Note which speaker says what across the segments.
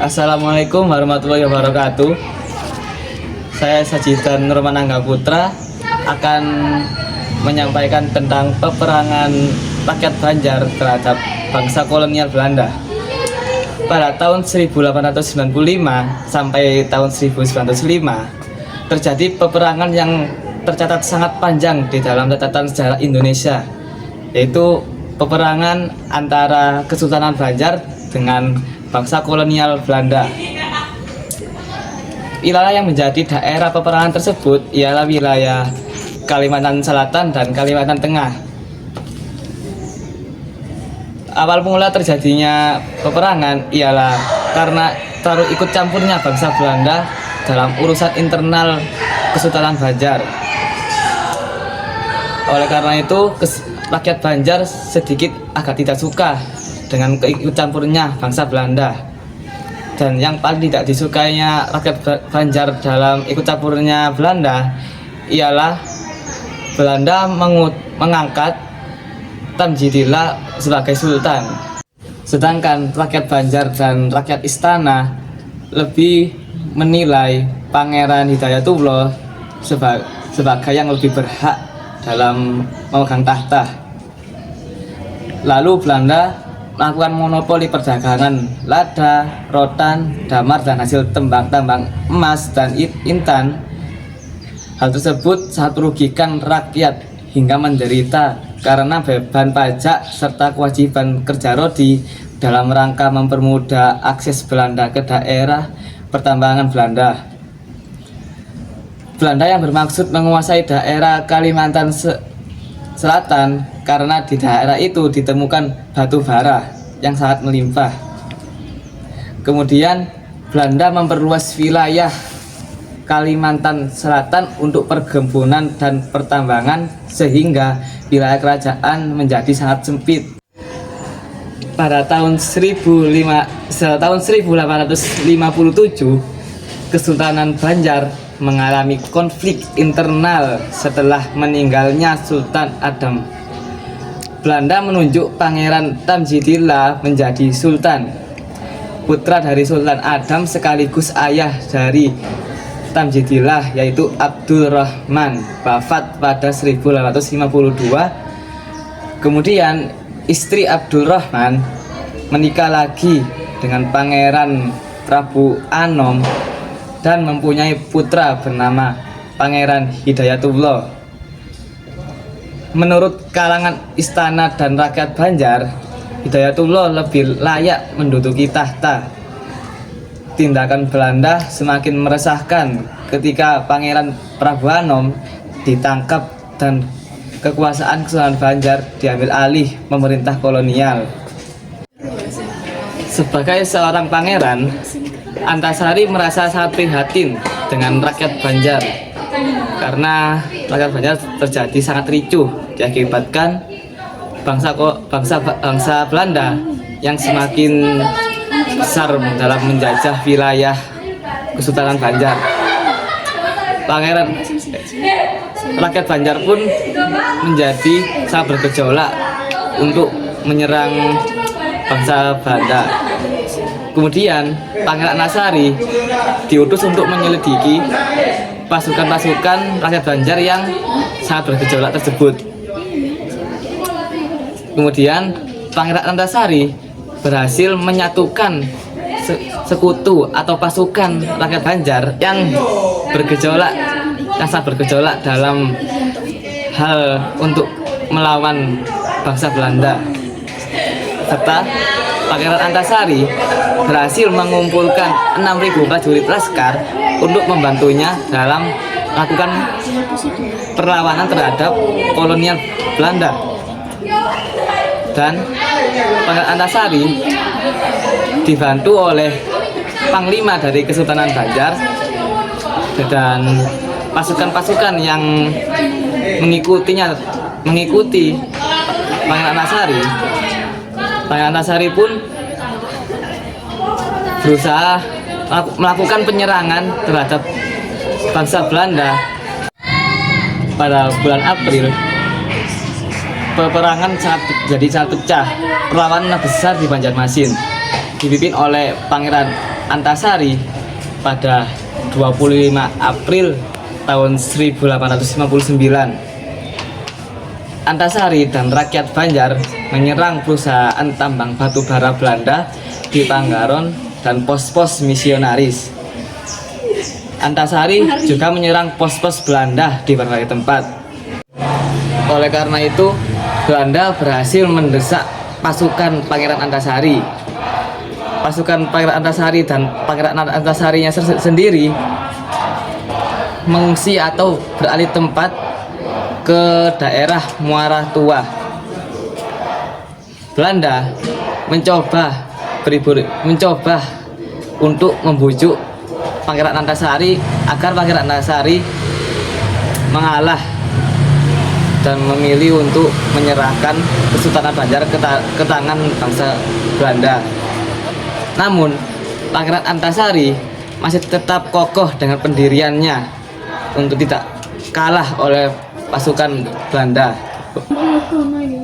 Speaker 1: Assalamualaikum warahmatullahi wabarakatuh. Saya Sajidan Nurmanangga Putra akan menyampaikan tentang peperangan rakyat Banjar terhadap bangsa kolonial Belanda. Pada tahun 1895 sampai tahun 1905 terjadi peperangan yang tercatat sangat panjang di dalam catatan sejarah Indonesia, yaitu peperangan antara Kesultanan Banjar dengan bangsa kolonial Belanda. Wilayah yang menjadi daerah peperangan tersebut ialah wilayah Kalimantan Selatan dan Kalimantan Tengah. Awal mula terjadinya peperangan ialah karena terlalu ikut campurnya bangsa Belanda dalam urusan internal Kesultanan Banjar. Oleh karena itu, rakyat Banjar sedikit agak tidak suka dengan keikut campurnya bangsa Belanda. Dan yang paling tidak disukainya rakyat Banjar dalam ikut campurnya Belanda ialah Belanda mengangkat Tamjidillah sebagai sultan. Sedangkan rakyat Banjar dan rakyat istana lebih menilai Pangeran Hidayatullah sebagai yang lebih berhak dalam memegang tahta. Lalu Belanda melakukan monopoli perdagangan lada, rotan, damar, dan hasil tambang emas dan intan. Hal tersebut sangat merugikan rakyat hingga menderita karena beban pajak serta kewajiban kerja rodi dalam rangka mempermudah akses Belanda ke daerah pertambangan Belanda. Belanda yang bermaksud menguasai daerah Kalimantan Selatan karena di daerah itu ditemukan batu bara yang sangat melimpah. Kemudian Belanda memperluas wilayah Kalimantan Selatan untuk perkebunan dan pertambangan sehingga wilayah kerajaan menjadi sangat sempit. Pada tahun 1857 Kesultanan Banjar mengalami konflik internal setelah meninggalnya Sultan Adam. Belanda menunjuk Pangeran Tamjidillah menjadi sultan. Putra dari Sultan Adam sekaligus ayah dari Tamjidillah yaitu Abdul Rahman wafat pada 1852. Kemudian istri Abdul Rahman menikah lagi dengan Pangeran Prabu Anom dan mempunyai putra bernama Pangeran Hidayatullah. Menurut kalangan istana dan rakyat Banjar, Hidayatullah lebih layak menduduki tahta. Tindakan Belanda semakin meresahkan ketika Pangeran Prabu Anom ditangkap dan kekuasaan Kesultanan Banjar diambil alih pemerintah kolonial. Sebagai seorang pangeran, Antasari merasa sangat prihatin dengan rakyat Banjar karena rakyat Banjar terjadi sangat ricuh diakibatkan bangsa Belanda yang semakin besar dalam menjajah wilayah Kesultanan Banjar. Rakyat Banjar pun menjadi sangat bergejolak untuk menyerang bangsa Belanda. Kemudian Pangeran Antasari diutus untuk menyelidiki pasukan-pasukan rakyat Banjar yang sangat bergejolak tersebut. Kemudian Pangeran Antasari berhasil menyatukan sekutu atau pasukan rakyat Banjar yang sangat bergejolak dalam hal untuk melawan bangsa Belanda. Serta Pangeran Antasari berhasil mengumpulkan 6.000 prajurit laskar untuk membantunya dalam melakukan perlawanan terhadap kolonial Belanda. Dan Pangeran Antasari dibantu oleh Panglima dari Kesultanan Banjar dan pasukan-pasukan yang mengikuti Pangeran Antasari. Pangeran Antasari pun berusaha melakukan penyerangan terhadap bangsa Belanda. Pada bulan April, peperangan sangat pecah. Perlawanan besar di Banjarmasin dipimpin oleh Pangeran Antasari pada 25 April tahun 1859. Antasari dan rakyat Banjar menyerang perusahaan tambang batu bara Belanda di Tanggaron dan pos-pos misionaris. Antasari juga menyerang pos-pos Belanda di berbagai tempat. Oleh karena itu, Belanda berhasil mendesak pasukan Pangeran Antasari. Pasukan Pangeran Antasari dan Pangeran Antasarinya sendiri mengungsi atau beralih tempat ke daerah Muara Tua. Belanda mencoba untuk membujuk Pangeran Antasari agar Pangeran Antasari mengalah dan memilih untuk menyerahkan Kesultanan Banjar ke tangan bangsa Belanda. Namun Pangeran Antasari masih tetap kokoh dengan pendiriannya untuk tidak kalah oleh pasukan Belanda.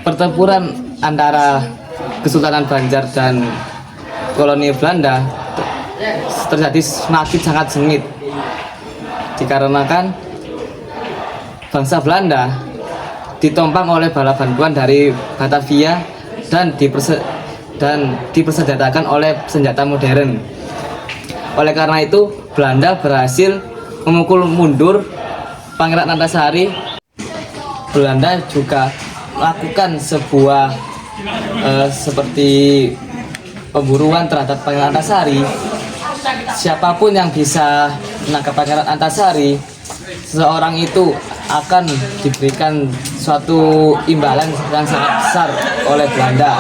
Speaker 1: Pertempuran antara Kesultanan Banjar dan koloni Belanda terjadi semakin sangat sengit dikarenakan bangsa Belanda ditompang oleh bala bantuan dari Batavia dan dipersenjatakan oleh senjata modern. Oleh karena itu, Belanda berhasil memukul mundur Pangeran Antasari. Belanda juga melakukan sebuah seperti pemburuan terhadap Pangeran Antasari. Siapapun yang bisa menangkap Pangeran Antasari, seseorang itu akan diberikan suatu imbalan yang sangat besar oleh Belanda.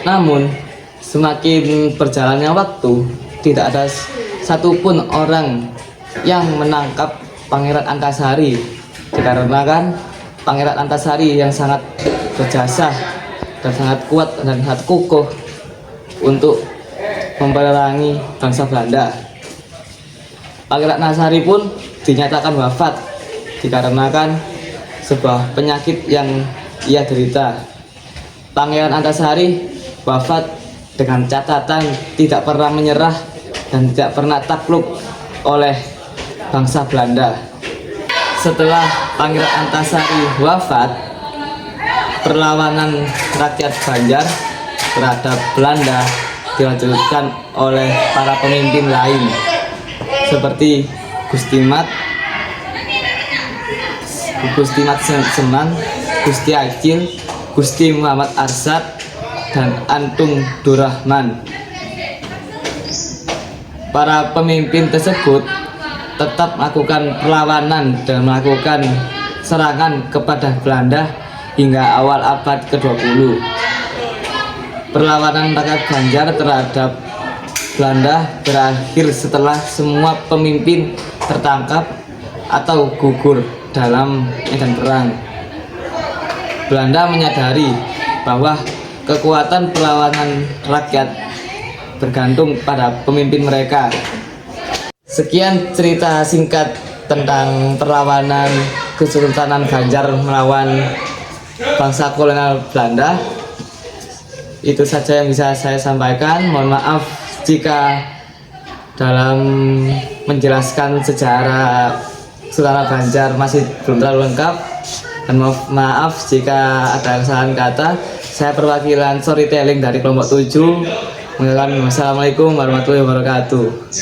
Speaker 1: Namun, semakin berjalannya waktu, tidak ada satupun orang yang menangkap Pangeran Antasari, dikarenakan Pangeran Antasari yang sangat berjasa dan sangat kuat dan sangat kukuh untuk memerangi bangsa Belanda. Pangeran Antasari pun dinyatakan wafat dikarenakan sebuah penyakit yang ia derita. Pangeran Antasari wafat dengan catatan tidak pernah menyerah dan tidak pernah takluk oleh bangsa Belanda. Setelah Pangeran Antasari wafat, perlawanan rakyat Banjar terhadap Belanda dilanjutkan oleh para pemimpin lain seperti Gusti Mat Seman, Gusti Acil, Gusti Muhammad Arsad, dan Antung Durrahman. Para pemimpin tersebut tetap melakukan perlawanan dan melakukan serangan kepada Belanda hingga awal abad ke-20. Perlawanan rakyat Banjar terhadap Belanda berakhir setelah semua pemimpin tertangkap atau gugur dalam medan perang. Belanda menyadari bahwa kekuatan perlawanan rakyat bergantung pada pemimpin mereka. Sekian cerita singkat tentang perlawanan Kesultanan Banjar melawan bangsa kolonial Belanda. Itu saja yang bisa saya sampaikan. Mohon maaf jika dalam menjelaskan sejarah Kesultanan Banjar masih belum terlalu lengkap, dan maaf jika ada kesalahan kata. Saya perwakilan storytelling dari kelompok 7 mengatakan wassalamualaikum warahmatullahi wabarakatuh.